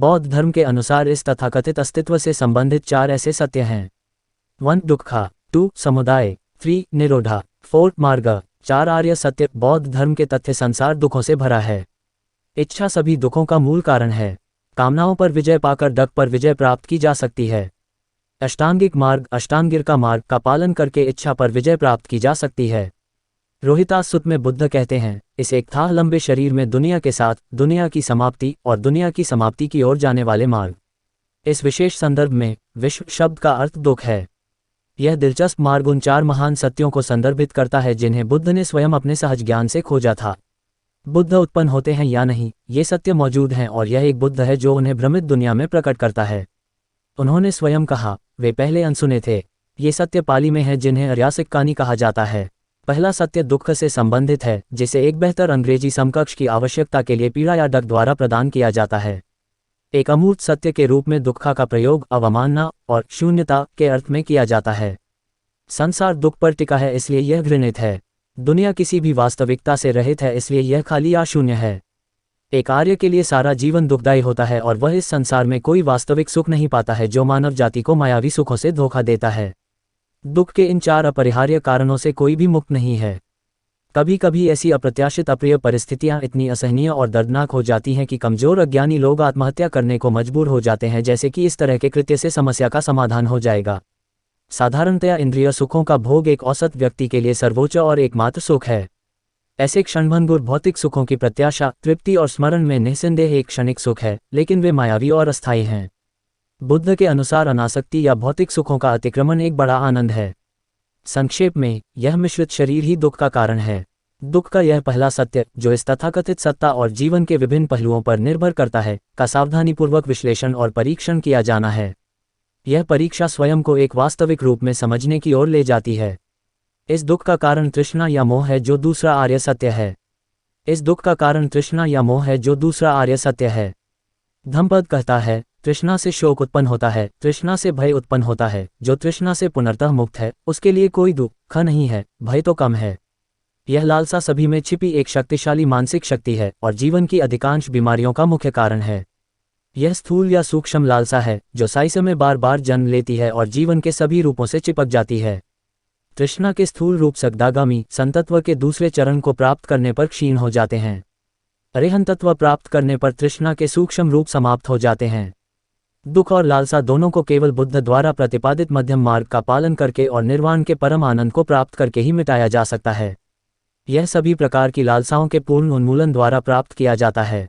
बौद्ध धर्म के अनुसार इस तथाकथित अस्तित्व से संबंधित 4 ऐसे सत्य हैं। 1 दुक्खा, 2 समुदाय, 3 निरोधा, 4 मार्ग। 4 आर्य सत्य। बौद्ध धर्म के तथ्य संसार दुखों से भरा है। इच्छा सभी दुखों का मूल कारण है। कामनाओं पर विजय पाकर डक पर विजय प्राप्त की जा सकती है। अष्टांगिक मार्ग, अष्टांगिर का मार्ग का पालन करके इच्छा पर विजय प्राप्त की जा सकती है। रोहितास सुत में बुद्ध कहते हैं, इस एक था लंबे शरीर में दुनिया के साथ, दुनिया की समाप्ति और दुनिया की समाप्ति की ओर जाने वाले मार्ग। इस विशेष संदर्भ में विश्व शब्द का अर्थ दुख है। यह दिलचस्प मार्ग उन 4 महान सत्यों को संदर्भित करता है जिन्हें बुद्ध ने स्वयं अपने सहज ज्ञान से खोजा था। बुद्ध उत्पन्न होते हैं या नहीं, ये सत्य मौजूद हैं और यह एक बुद्ध है जो उन्हें भ्रमित दुनिया में प्रकट करता है। उन्होंने स्वयं कहा, वे पहले अनसुने थे। ये सत्य पाली में है जिन्हें अर्यासिक्कानि कहा जाता है। पहला सत्य दुख से संबंधित है, जिसे एक बेहतर अंग्रेजी समकक्ष की आवश्यकता के लिए पीड़ा या डक द्वारा प्रदान किया जाता है। एक अमूर्त सत्य के रूप में दुखा का प्रयोग अवमानना और शून्यता के अर्थ में किया जाता है। संसार दुख पर टिका है इसलिए यह घृणित है। दुनिया किसी भी वास्तविकता से रहित है इसलिए यह खाली या शून्य है। एक आर्य के लिए सारा जीवन दुखदायी होता है और वह इस संसार में कोई वास्तविक सुख नहीं पाता है जो मानव जाति को मायावी सुखों से धोखा देता है। दुख के इन 4 अपरिहार्य कारणों से कोई भी मुक्त नहीं है। कभी कभी ऐसी अप्रत्याशित अप्रिय परिस्थितियां इतनी असहनीय और दर्दनाक हो जाती हैं कि कमजोर अज्ञानी लोग आत्महत्या करने को मजबूर हो जाते हैं, जैसे कि इस तरह के कृत्य से समस्या का समाधान हो जाएगा। साधारणतया इंद्रिय सुखों का भोग एक औसत व्यक्ति के लिए सर्वोच्च और एकमात्र सुख है। ऐसे क्षणभंगुर भौतिक सुखों की प्रत्याशा, तृप्ति और स्मरण में निस्संदेह एक क्षणिक सुख है, लेकिन वे मायावी और अस्थायी हैं। बुद्ध के अनुसार अनासक्ति या भौतिक सुखों का अतिक्रमण एक बड़ा आनंद है। संक्षेप में, यह मिश्रित शरीर ही दुख का कारण है। दुख का यह पहला सत्य, जो इस तथाकथित सत्ता और जीवन के विभिन्न पहलुओं पर निर्भर करता है, का सावधानीपूर्वक विश्लेषण और परीक्षण किया जाना है। यह परीक्षा स्वयं को एक वास्तविक रूप में समझने की ओर ले जाती है। इस दुख का कारण तृष्णा या मोह है जो दूसरा आर्य सत्य है। इस दुख का कारण तृष्णा या मोह है जो दूसरा आर्य सत्य है। धम्मपद कहता है, तृष्णा से शोक उत्पन्न होता है, तृष्णा से भय उत्पन्न होता है। जो तृष्णा से पुनर्तः मुक्त है, उसके लिए कोई दुख नहीं है, भय तो कम है। यह लालसा सभी में छिपी एक शक्तिशाली मानसिक शक्ति है और जीवन की अधिकांश बीमारियों का मुख्य कारण है। यह स्थूल या सूक्ष्म लालसा है जो साइसे में बार बार जन्म लेती है और जीवन के सभी रूपों से चिपक जाती है। तृष्णा के स्थूल रूप सगदागामी संतत्व के दूसरे चरण को प्राप्त करने पर क्षीण हो जाते हैं। अरिहंतत्व प्राप्त करने पर तृष्णा के सूक्ष्म रूप समाप्त हो जाते हैं। दुख और लालसा दोनों को केवल बुद्ध द्वारा प्रतिपादित मध्यम मार्ग का पालन करके और निर्वाण के परम आनंद को प्राप्त करके ही मिटाया जा सकता है। यह सभी प्रकार की लालसाओं के पूर्ण उन्मूलन द्वारा प्राप्त किया जाता है।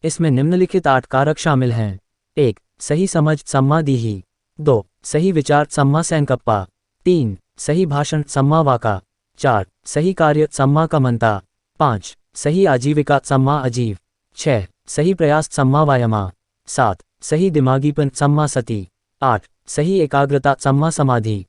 इसमें निम्नलिखित 8 कारक शामिल हैं। 1 सही समझ सम्मा दीहि। 2 सही विचार सम्मा संकप्पा। 3 सही भाषण सम्मा वाका। 4 सही कार्य सम्मा कमंता। 5 सही आजीविका सम्मा अजीव। 6 सही प्रयास सम्मा वायमा। 7 सही दिमागीपन सम्मा सती। 8 सही एकाग्रता सम्मा समाधि।